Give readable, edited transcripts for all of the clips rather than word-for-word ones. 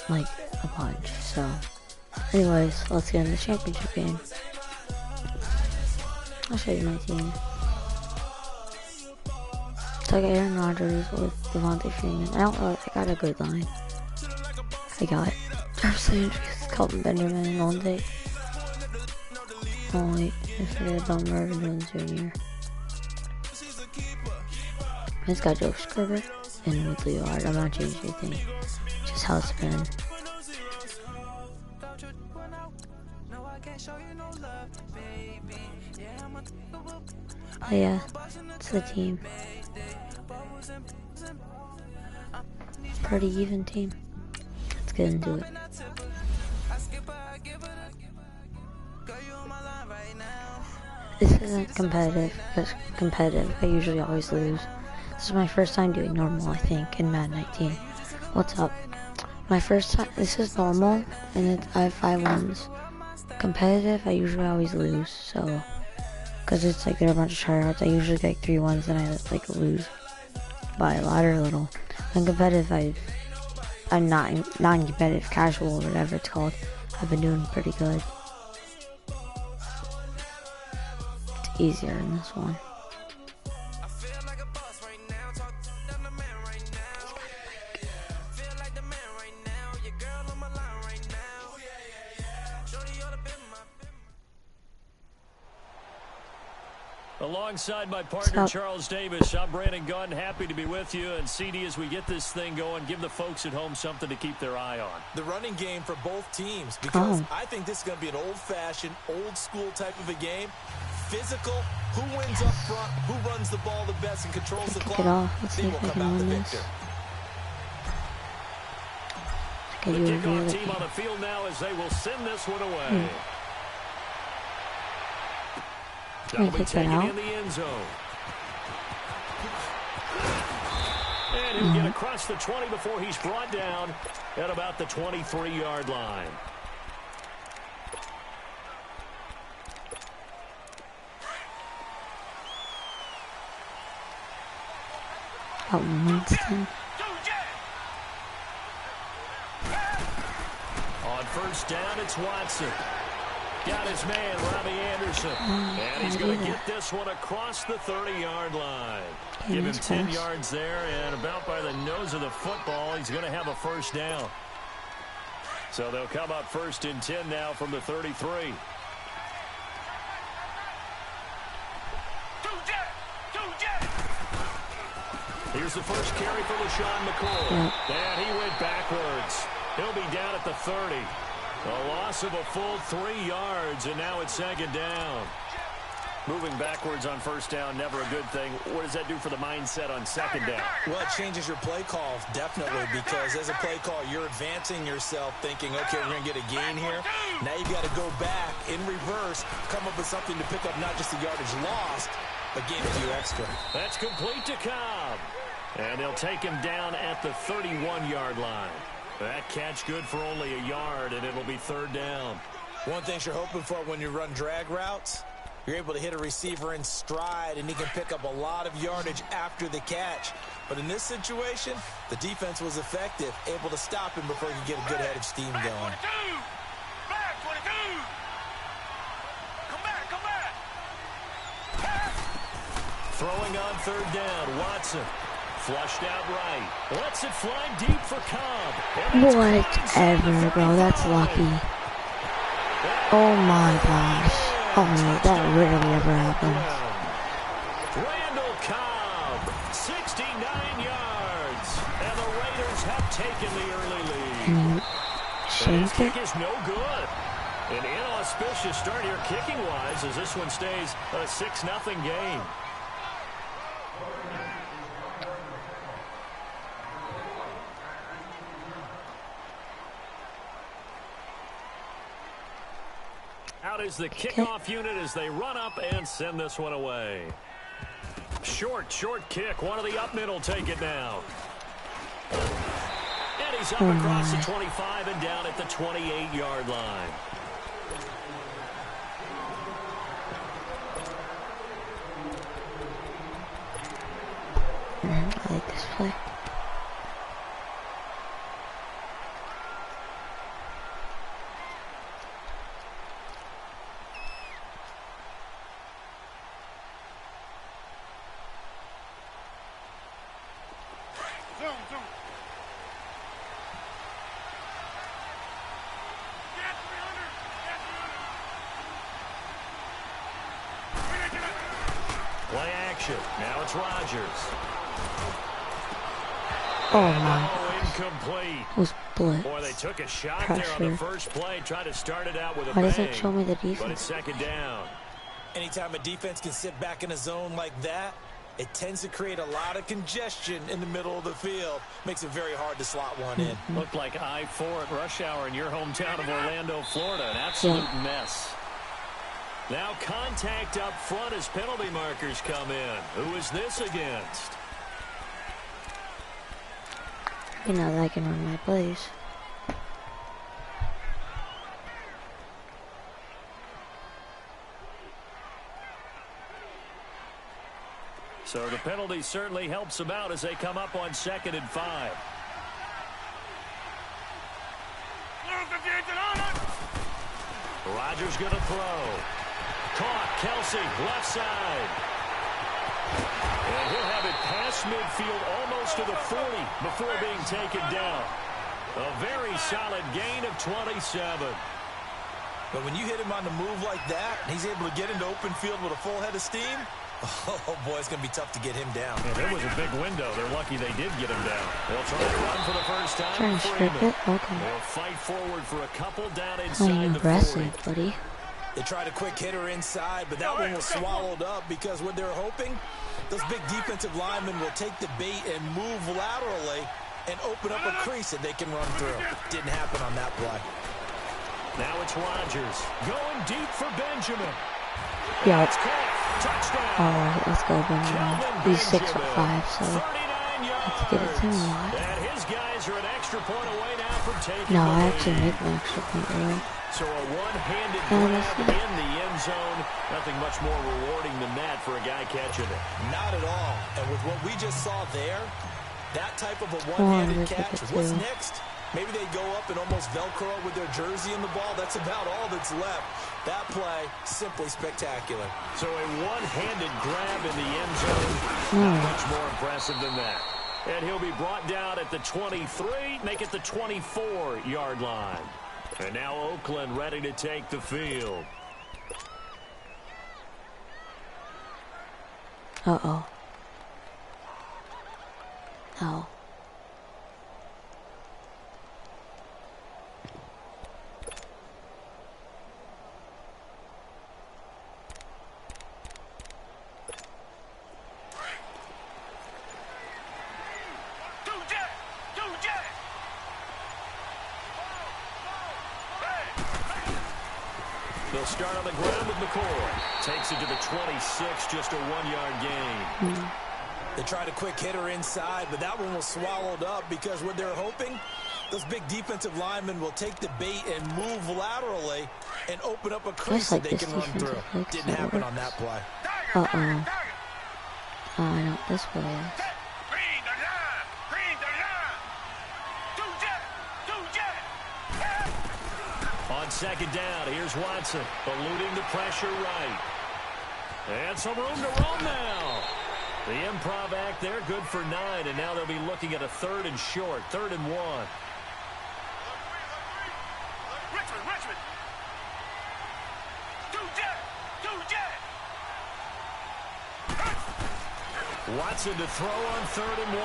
like a bunch. So, anyways, let's get in the championship game. I'll show you my team. So I got Aaron Rodgers with Devontae Freeman. I got a good line. I got Jarvis Landry, Kelvin Benjamin, Monday. Oh wait, I forget about Marvin Jones Jr. I just got Joe Scribber and with Leo Art. I'm not changing anything. Just how it's been. But yeah, it's the team. Pretty even team. Let's get into it. This isn't competitive, because competitive, I usually always lose. This is my first time doing normal, I think, in Madden 19. What's up? My first time, this is normal, and I have 5 wins. Competitive, I usually always lose, so, because it's like there are a bunch of tryhards, I usually get 3 wins, and I like lose by a lot or a little. And competitive, I'm not non-competitive, casual, or whatever it's called. I've been doing pretty good. It's easier in this one. Alongside my partner, Charles Davis, I'm Brandon Gunn. Happy to be with you. And CD, as we get this thing going, give the folks at home something to keep their eye on. The running game for both teams, because I think this is going to be an old-fashioned, old-school type of a game. Physical, who wins up front, who runs the ball the best and controls the clock, they will come out the victor. The kickoff team on the field now as they will send this one away. That'll be taken in the end zone. And he'll get across the 20 before he's brought down at about the 23-yard line. Winston. On first down, it's Watson. Got his man, Robbie Anderson. And he's going to get this one across the 30-yard line. Give him 10 yards there, and about by the nose of the football, he's going to have a first down. So they'll come up first and 10 now from the 33. Here's the first carry for LaShawn McCoy. And he went backwards. He'll be down at the 30. A loss of a full 3 yards, and now it's second down. Moving backwards on first down, never a good thing. What does that do for the mindset on second down? Well, it changes your play call, definitely, because as a play call, you're advancing yourself thinking, okay, we're going to get a gain here. Now you got to go back in reverse, come up with something to pick up not just the yardage lost, but gain a few extra. That's complete to Cobb. And they'll take him down at the 31-yard line. That catch good for only a yard, and it'll be third down. One thing you're hoping for when you run drag routes, you're able to hit a receiver in stride, and he can pick up a lot of yardage after the catch. But in this situation, the defense was effective, able to stop him before he could get a good head of steam going. Back 22! Come back! Throwing on third down, Watson. Flushed out right. Lets it fly deep for Cobb. Whatever, bro. That's lucky. Oh my gosh. Oh no, that rarely ever happens. Randall Cobb, 69 yards. And the Raiders have taken the early lead. His kick is no good. An inauspicious start here kicking-wise as this one stays a 6-0 game. Out is the kickoff unit as they run up and send this one away. Short kick. One of the up men will take it now. And he's up across the 25 and down at the 28-yard line. I like this play. Play action. Now it's Rodgers. Oh my gosh. Incomplete. It was blitz. Boy, they took a shot Pressure. there on the first play. Tried to start it out with a Why bang. doesn't it show me the defense? But it's second down. Anytime a defense can sit back in a zone like that, it tends to create a lot of congestion in the middle of the field. Makes it very hard to slot one in. Looked like I-4 at rush hour in your hometown of Orlando, Florida. An absolute mess. Now contact up front as penalty markers come in. Who is this against? You know that I can run my plays. So the penalty certainly helps them out as they come up on 2nd and 5. Rodgers going to throw. Caught. Kelsey, left side. And he'll have it past midfield almost to the 40 before being taken down. A very solid gain of 27. But when you hit him on the move like that, and he's able to get into open field with a full head of steam, oh boy, it's going to be tough to get him down. And there was a big window. They're lucky they did get him down. They'll try to run for the first time. Trying to strip it? Okay. They'll fight forward for a couple down Playing inside the 40. aggressive, buddy. They tried a quick hitter inside, but that one was swallowed up because what they're hoping, those big defensive linemen will take the bait and move laterally and open up a crease that they can run through. Didn't happen on that play. Now it's Rodgers going deep for Benjamin. Yeah. It's caught. Touchdown. Alright, let's go, Benjamin. He's 6'5", so 39 let's get it to him a lot. And his guys are an extra point away now from taking No, the I lead. actually make an extra point early. So a one-handed And grab in the end zone. Nothing much more rewarding than that for a guy catching it. Not at all. And with what we just saw there, that type of a one-handed catch, what's next? Maybe they go up and almost Velcro with their jersey in the ball. That's about all that's left. That play, simply spectacular. So a one-handed grab in the end zone. Not much more impressive than that. And he'll be brought down at the 23, make it the 24-yard line. And now Oakland ready to take the field. Uh-oh. Oh. They'll start on the ground with McCoy. Takes it to the 26, just a 1-yard gain. They tried a quick hitter inside, but that one was swallowed up because what they're hoping, those big defensive linemen will take the bait and move laterally and open up a crease that they can run through. Didn't happen on that play. Uh-oh. Oh, I know what this play is. On second down, here's Watson, eluding the pressure right. And some room to roam now. The improv act there, good for 9, and now they'll be looking at a 3rd and short, 3rd and 1. Richmond. Watson to throw on 3rd and 1.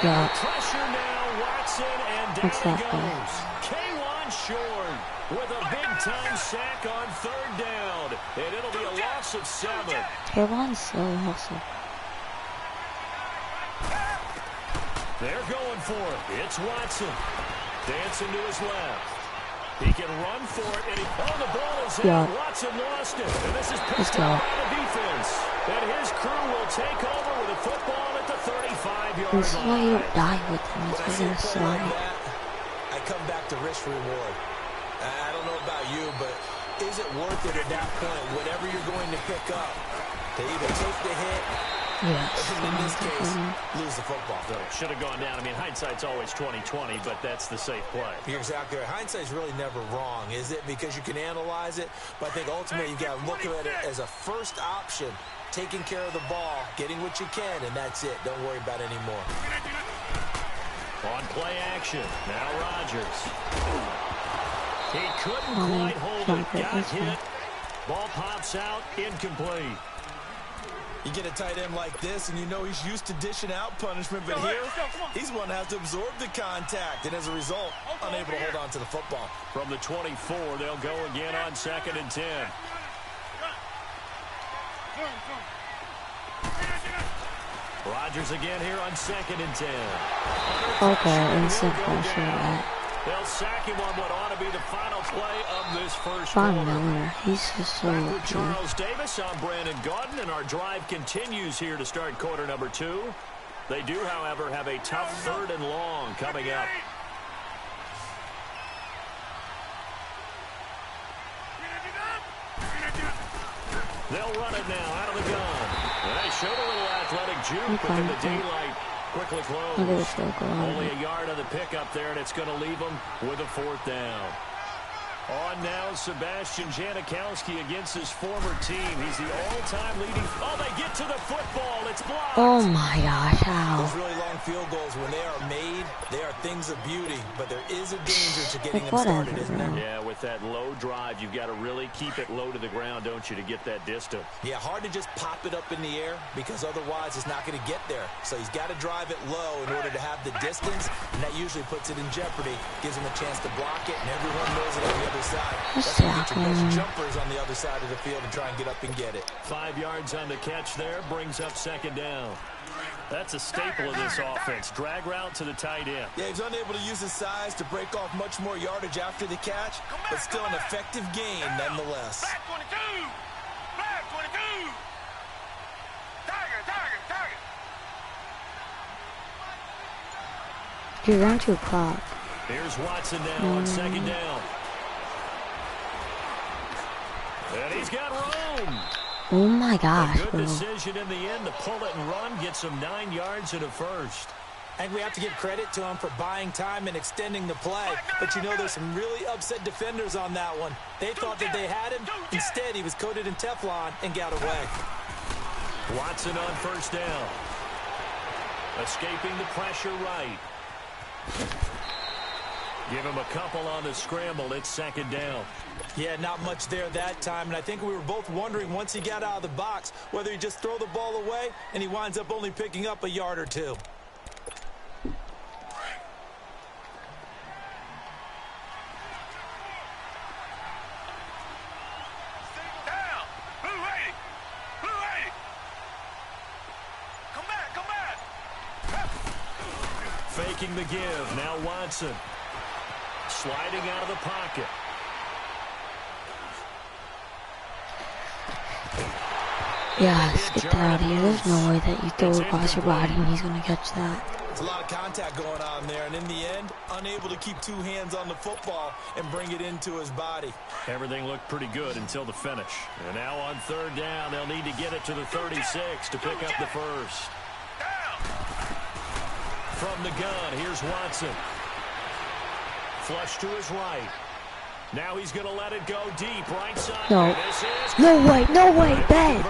Yeah. Pressure now, Watson, and down he goes. K'Wan Shorn with a big-time sack on 3rd down, and it'll be a loss of 7. K'Wan's slow also. They're going for it. It's Watson. Dancing to his left. He can run for it, and the ball is out. Watson lost it, and this is picked up by the defense. And his crew will take over with a football at the 35-yard line. This is why you don't die with him. It's because he's slide. I come back to risk reward. I don't know about you, but is it worth it at that point, whatever you're going to pick up, to either take the hit, yes, or in this case, lose the football? So should have gone down. I mean, hindsight's always 20/20, but that's the safe play. You're exactly right. Hindsight's really never wrong, is it? Because you can analyze it, but I think ultimately you've got to look at it as a first option, taking care of the ball, getting what you can, and that's it. Don't worry about it anymore. On play action, now Rodgers. He couldn't quite hold it. Got hit. Ball pops out, incomplete. You get a tight end like this, and you know he's used to dishing out punishment, but here, he's one that has to absorb the contact, and as a result, unable to hold on to the football. From the 24, they'll go again on 2nd and 10. Rodgers again here on 2nd and 10. Okay, instant pressure that. They'll sack him on what ought to be the final play of this first Von quarter. Miller, he's just so Back with good. Charles Davis, I'm Brandon Gaudin, and our drive continues here to start quarter number 2. They do, however, have a tough 3rd and long coming up. They'll run it now out of the gun. And they showed a little athletic juke, but then the daylight quickly closed. Look at this field goal. Only a yard on the pickup there, and it's going to leave them with a 4th down. On now, Sebastian Janikowski against his former team. He's the all-time leading. Oh, they get to the football. It's blocked. Oh my gosh, how? Those really long field goals, when they are made, they are things of beauty, but there is a danger to getting them started, isn't there? Yeah, with that low drive, you've got to really keep it low to the ground, don't you, to get that distance. Yeah, hard to just pop it up in the air because otherwise it's not going to get there. So he's got to drive it low in order to have the distance, and that usually puts it in jeopardy, gives him a chance to block it, and everyone knows it on the other side. That's when you get your best jumpers on the other side of the field and try and get up and get it. 5 yards on the catch there, brings up 2nd down. That's a staple of this offense. Drag route to the tight end. Yeah, he's unable to use his size to break off much more yardage after the catch, but still an effective gain nonetheless. Back 22. Back 22. Target. You're down to a clock. Here's Watson now on 2nd down. And he's got room. Oh my gosh, A good bro. decision in the end to pull it and run, get some 9 yards and a first. I think we have to give credit to him for buying time and extending the play. But you know, there's some really upset defenders on that one. They thought that they had him. Instead, he was coated in Teflon and got away. Watson on 1st down. Escaping the pressure right. Give him a couple on the scramble. It's 2nd down. Yeah, not much there that time. And I think we were both wondering once he got out of the box whether he just throw the ball away and he winds up only picking up a yard or two. Down. Blue 80. Blue 80. Come back. Faking the give. Now Watson. Sliding out of the pocket. Yes, get that out of here. There's no way that you throw it across your body and he's going to catch that. There's a lot of contact going on there, and in the end, unable to keep 2 hands on the football and bring it into his body. Everything looked pretty good until the finish. And now on 3rd down, they'll need to get it to the 36 to pick up the first. From the gun, here's Watson. Flush to his right. Now he's going to let it go deep, right side. No. No way, Bet.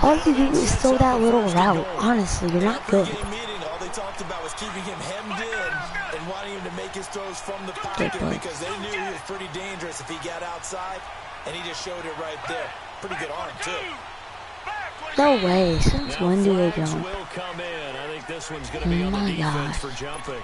All you do is throw that little route. Honestly, you're not good. Meeting, all they talked about was keeping him hemmed in and wanting him to make his throws from the pocket because they knew he was pretty dangerous if he got outside, and he just showed it right there. Pretty good arm, too. No way. Since when do they jump? Will come in. I think this one's going to be on the defense for jumping.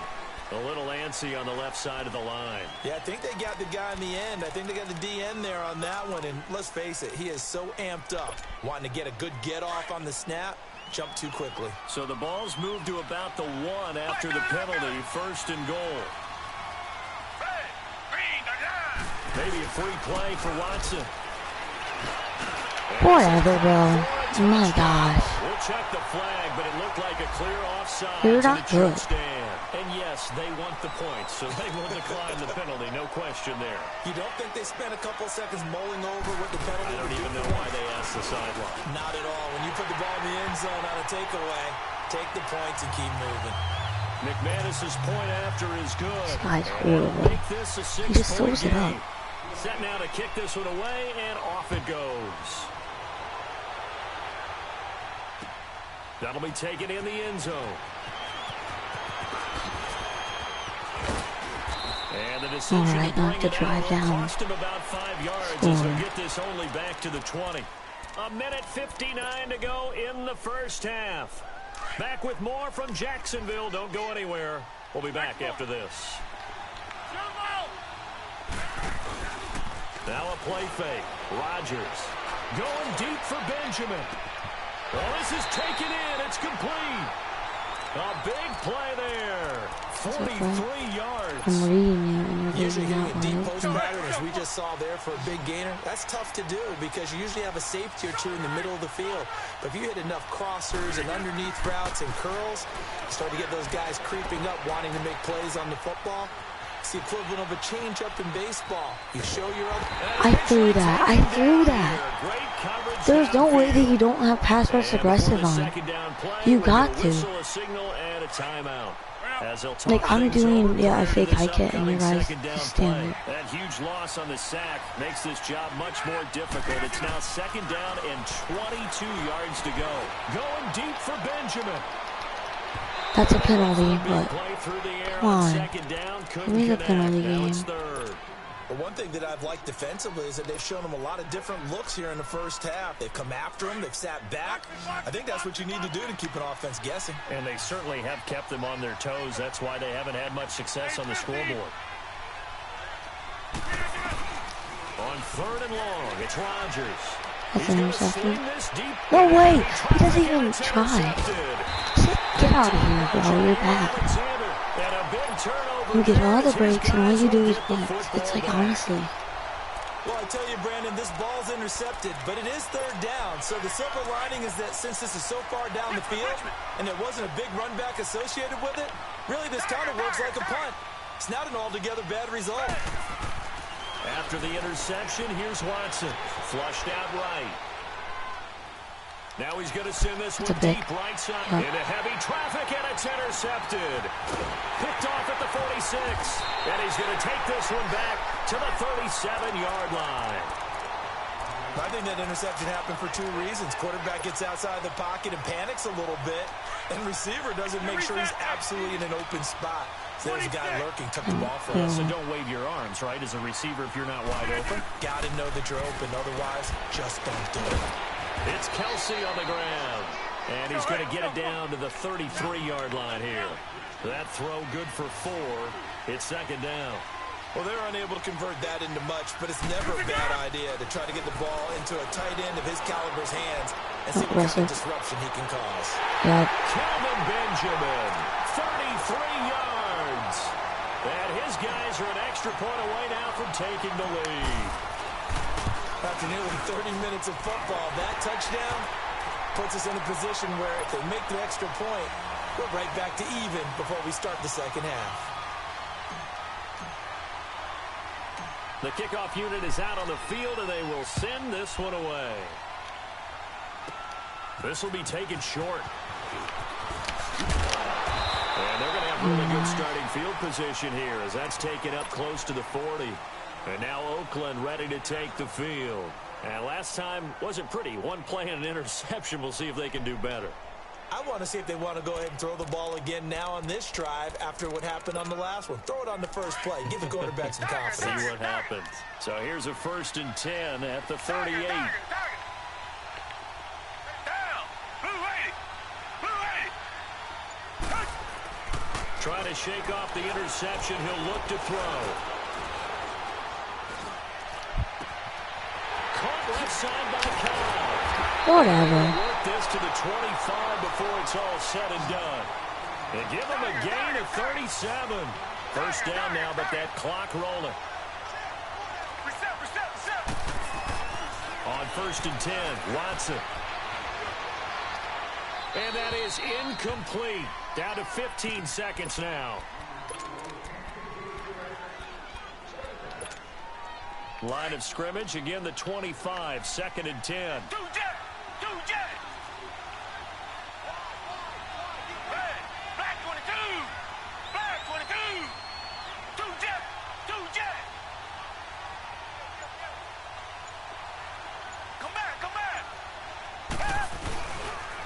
A little antsy on the left side of the line. Yeah, I think they got the guy in the end. I think they got the DN there on that one. And let's face it, he is so amped up, wanting to get a good get off on the snap, jump too quickly. So the ball's moved to about the 1 after the penalty. 1st and goal. Maybe a free play for Watson. Whatever, bro. Oh my gosh. We'll check the flag, but it looked like a clear offside. You're not good. And yes, they want the points, so they will decline the penalty. No question there. You don't think they spent a couple seconds mulling over what the penalty I don't even know why they asked the sideline. Not at all. When you put the ball in the end zone on a takeaway, take the points and keep moving. McManus's point after is good. This guy's horrible. Make this a 6-point He just throws it up. Set now to kick this one away, and off it goes. That'll be taken in the end zone. And the decision Alright, to not bring to it drive out down. cost him about 5 yards as he'll get this only back to the 20. A minute 59 to go in the first half. Back with more from Jacksonville. Don't go anywhere. We'll be back after this. Now a play fake. Rodgers going deep for Benjamin. Well, this is taken in. It's complete. A big play there. 43 yards. I'm reading it and you're Usually reading hitting out a deep my post open. pattern, as we just saw there for a big gainer, that's tough to do because you usually have a safety or two in the middle of the field. But if you hit enough crossers and underneath routes and curls, you start to get those guys creeping up wanting to make plays on the football. It's the equivalent of a change-up in baseball. You show your other... I threw that. I threw that. There's no way that you don't have pass rush aggressive on. You got to. Like, I'm doing, yeah, I fake high kick and you guys just stand there. That huge loss on the sack makes this job much more difficult. It's now second down and 22 yards to go. Going deep for Benjamin. That's a penalty, but come on. Give me the penalty game. But one thing that I've liked defensively is that they've shown them a lot of different looks here in the first half. They've come after them. They've sat back. I think that's what you need to do to keep an offense guessing. And they certainly have kept them on their toes. That's why they haven't had much success on the scoreboard. On third and long, it's Rodgers. That's an interception. No way! He doesn't even try. Get out of here, bro. You're bad. You get all the breaks and all you do is blitz. It's like, honestly. Well, I tell you, Brandon, this ball's intercepted, but it is third down. So the silver lining is that since this is so far down the field and there wasn't a big run back associated with it, really this kind of works like a punt. It's not an altogether bad result. After the interception, here's Watson. Flushed out right. Now he's going to send this one deep right side into heavy traffic, and it's intercepted. Picked off at the 46, and he's going to take this one back to the 37-yard line. I think that interception happened for two reasons. Quarterback gets outside the pocket and panics a little bit, and receiver doesn't make sure he's absolutely in an open spot. So there's a guy lurking, took the ball for us. So don't wave your arms, right, as a receiver if you're not wide open. Got to know that you're open, otherwise just don't do it. It's Kelsey on the ground, and he's going to get it down to the 33-yard line here. That throw good for 4. It's second down. Well, they're unable to convert that into much, but it's never a bad idea to try to get the ball into a tight end of his caliber's hands and see what kind of disruption he can cause. Kelvin Benjamin, 33 yards. And his guys are an extra point away now from taking the lead. After nearly 30 minutes of football, that touchdown puts us in a position where if they make the extra point, we're right back to even before we start the second half. The kickoff unit is out on the field, and they will send this one away. This will be taken short. And they're going to have really good starting field position here as that's taken up close to the 40. And now Oakland ready to take the field. And last time wasn't pretty. One play and an interception. We'll see if they can do better. I want to see if they want to go ahead and throw the ball again now on this drive after what happened on the last one. Throw it on the first play. Give the quarterback some confidence. See what happens. So here's a 1st and 10 at the 38. Trying to shake off the interception. He'll look to throw. Caught left side by Kyle. Whatever. Work this to the 25 before it's all said and done. And give him a gain of 37. First down now, but that clock rolling. On 1st and 10, Watson. And that is incomplete. Down to 15 seconds now. Line of scrimmage, again the 25, 2nd and 10.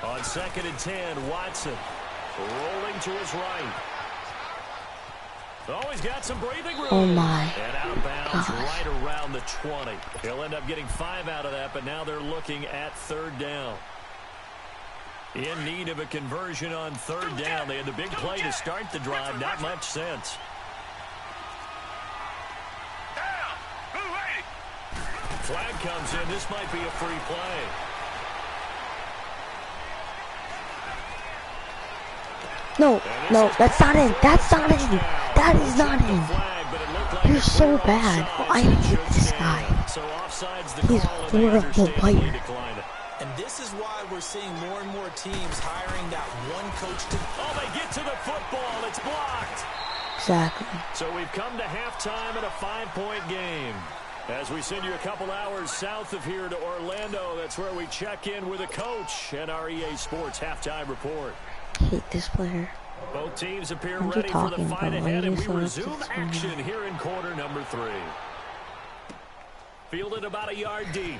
On 2nd and 10, Watson rolling to his right. Always got some breathing room. Oh my. And out of bounds gosh. right around the 20. He'll end up getting 5 out of that, but now they're looking at 3rd down. In need of a conversion on 3rd down. They had the big play to start the drive. Not much sense. Flag comes in. This might be a free play. No, no, that's not in. That's not in. That is not in. You're so bad. I hate this guy. He's horrible player. And this is why we're seeing more and more teams hiring that one coach to... Oh, they get to the football. It's blocked. Exactly. So we've come to halftime in a 5-point game. As we send you a couple hours south of here to Orlando, that's where we check in with a coach and our EA Sports halftime report. I hate this player. Both teams appear What are you ready for the talking fight about? ahead, and Why we are you so resume upset? action here in quarter number 3. Fielded about a yard deep.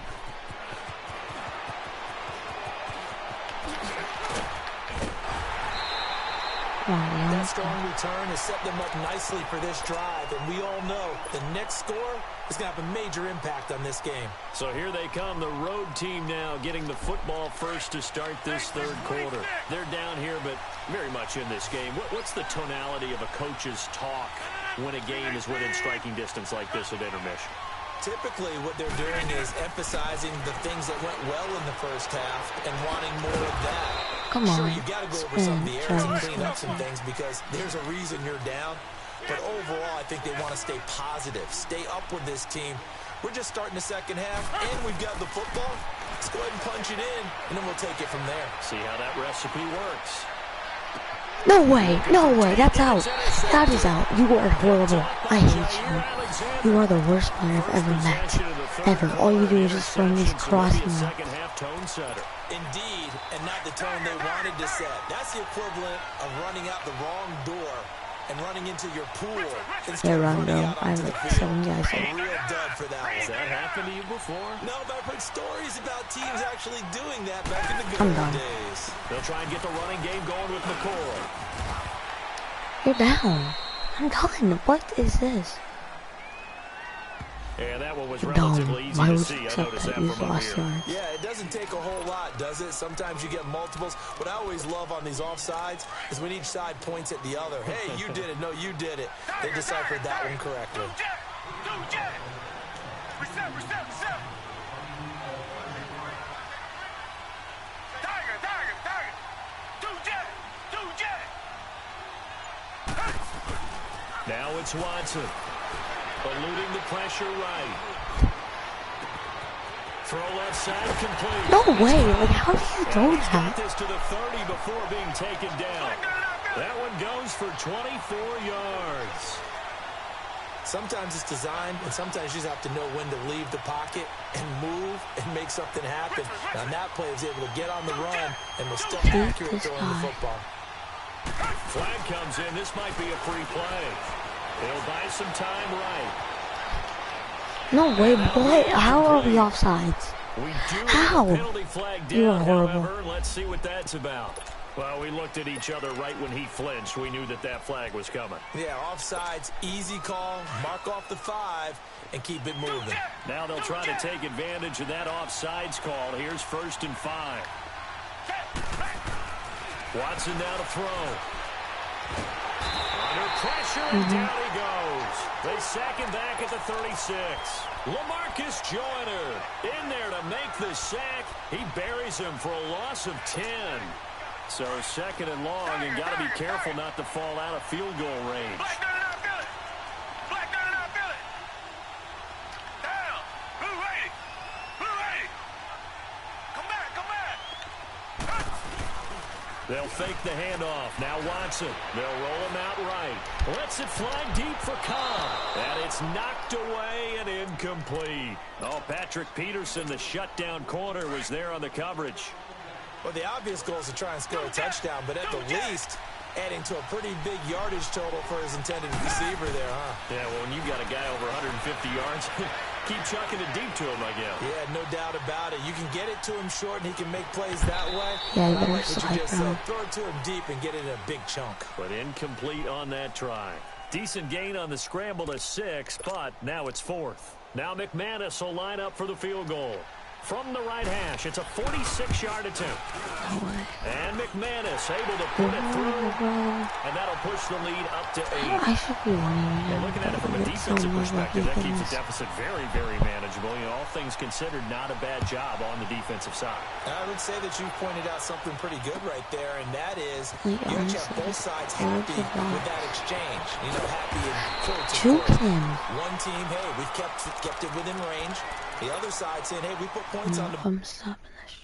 That strong return has set them up nicely for this drive, and we all know the next score is going to have a major impact on this game. So here they come, the road team now getting the football first to start this 3rd quarter. They're down here, but very much in this game. What's the tonality of a coach's talk when a game is within striking distance like this at intermission? Typically, what they're doing is emphasizing the things that went well in the first half and wanting more of that. Come on. Sure, you got to go over some of the errors and clean up some things because there's a reason you're down. But overall, I think they want to stay positive, stay up with this team. We're just starting the second half, and we've got the football. Let's go ahead and punch it in, and then we'll take it from there. See how that recipe works. No way. No way. That's out. That is out. You are horrible. I hate you. You are the worst player I've ever met. Ever. All you do is just run these crossing routes. Indeed, and not the tone they wanted to set. That's the equivalent of running out the wrong door and running into your pool. Yeah, Rondo. I have like 7 guys. A real dud for that one. Has that happened to you before? No, but I've heard stories about teams actually doing that back in the good I'm old done. days. They'll try and get the running game going with McCoy. You're down. I'm done. What is this? And that one was Dumb. relatively easy Why to would see. you I accept noticed that? that You from up lost here. yards. Yeah, it doesn't take a whole lot, does it? Sometimes you get multiples. What I always love on these offsides is when each side points at the other. Hey, you did it. No, you did it. They deciphered that one correctly. Now it's Watson. Eluding the pressure right. Throw left side complete. No way. Like, how do you throw He's got that? this to the 30 before being taken down. That one goes for 24 yards. Sometimes it's designed, and sometimes you just have to know when to leave the pocket and move and make something happen. And on that play, he was able to get on the run and was still accurate throwing the football. Flag comes in. This might be a free play. They'll buy some time right. No way. What? How are we offsides? We do How? have a penalty flag You are down, horrible. however. Let's see what that's about. Well, we looked at each other right when he flinched. We knew that that flag was coming. Yeah, offsides, easy call, mark off the 5, and keep it moving. Now they'll try to take advantage of that offsides call. Here's 1st and 5. Watson now to throw. Under pressure, and down he goes. They sack him back at the 36. LaMarcus Joyner in there to make the sack. He buries him for a loss of 10. So 2nd and long, and got to be careful not to fall out of field goal range. They'll fake the handoff. Now Watson. They'll roll him out right. Lets it fly deep for Cobb. And it's knocked away and incomplete. Oh, Patrick Peterson, the shutdown corner, was there on the coverage. Well, the obvious goal is to try and score a touchdown, but at the least, adding to a pretty big yardage total for his intended receiver there, huh? Yeah, well, when you got a guy over 150 yards, keep chucking it deep to him, I guess. Yeah, no doubt about it. You can get it to him short, and he can make plays that way. Yeah, you I like better what you just slide said. Throw it to him deep and get it in a big chunk. But incomplete on that try. Decent gain on the scramble to 6, but now it's 4th. Now McManus will line up for the field goal. From the right hash, it's a 46-yard attempt. And McManus able to put it through, and that'll push the lead up to 8. I should be winning right now. Looking at it from a defensive perspective, that keeps the deficit very, very manageable. You know, all things considered, not a bad job on the defensive side. I would say that you pointed out something pretty good right there, and that is you actually have both sides happy with that exchange. You know, happy and full to one team, hey, we've kept it within range. The other side saying, hey, we put points on the... I'm stopping this.